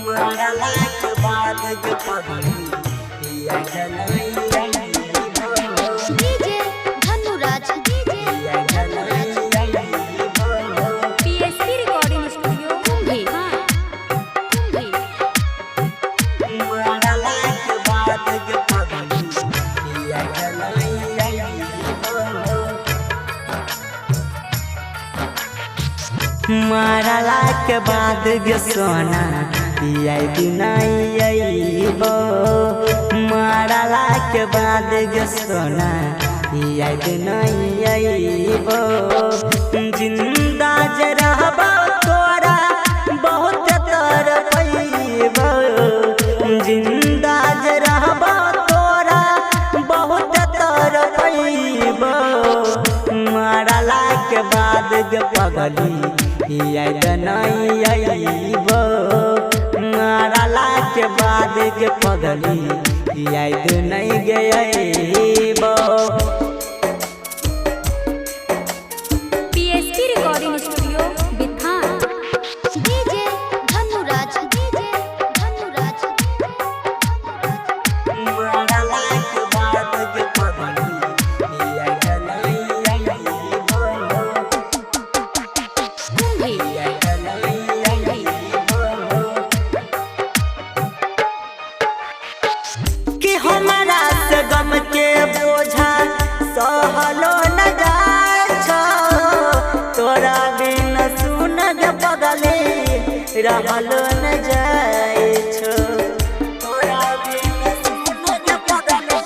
मरला के बाद के पगली पिया जलाई DJ Dhanuraj PSP recording studio Kumbhi. मरला के बाद के पगली पिया जलाई मरला के बाद के सोना पिया दिनाई अइबो मरला के बाद के सोना पिया दिनाई अइबो जिंदा जे रहबो तोरा बहुत तरपइबो जिंदा जे रहबो तोरा बहुत तरपइबो मरला के बाद के पगली पिया दिनाई अइबो मरला के बाद के पगली याद नहीं गइबो। PSP recording studio Bithan. DJ Dhanuraj मरला के बाद के पगली याद नहीं अइबो कुंभी। याद नहीं अइबो कि हमारा से गम के बोझा सहलो न जाय छो तोरा बिन सुन गे पगली रहलो न जाय छो तोरा बिन सुन गे पगली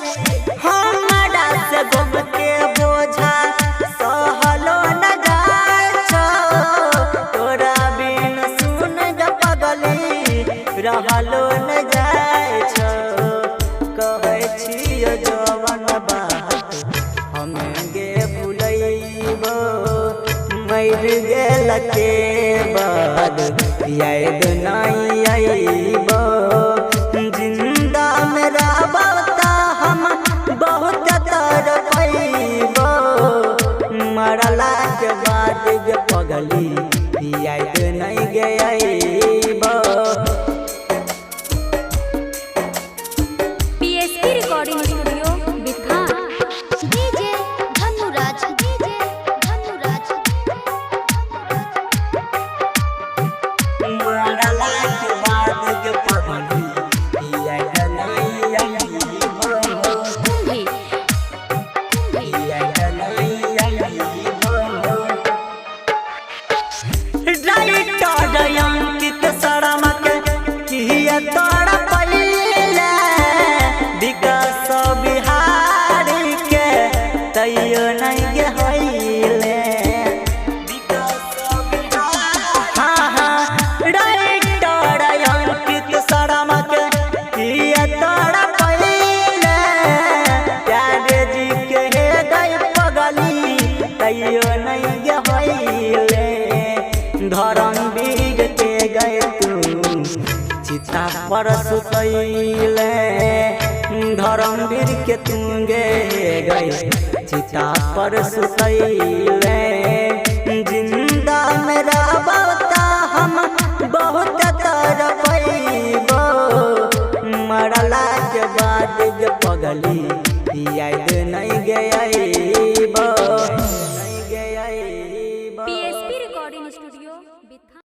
हमारा से गम के बोझा सहलो न जाय छो तोरा बिन सुन गे पगली रहलो न जाय छो कहै छियो जवन बात हमें गे भुलैबो मर गेल के बाद याद नहीं अइबो जिंदा में रहबो त हम बहुत तरपइबो मरला के बाद के पगली याद नहीं अइबो। PSP recording studio Bithan. DJ Dhanuraj मरला के बाद के पगली याद नहीं अइबो कुंभी। याद नहीं अइबो राइटर अंकित शर्मा के किया तोड़ा पहिले विकास बिहारी के तैयो नहीं गे होइले विकास बिहारी हाँ हाँ राइटर अंकित शर्मा के किया तोड़ा पहिले प्यारे जी के हे गई पगली तैयो नहीं गे होइले धर्मवीर के गए तू चिता पर सुतैले धर्मवीर के तू गे गए चिता पर सुतैले जिंदा में रहबो त हम बहुत तरपइबो मरला के बाद के पगली याद नहीं गइबो। PSP recording studio Bithan.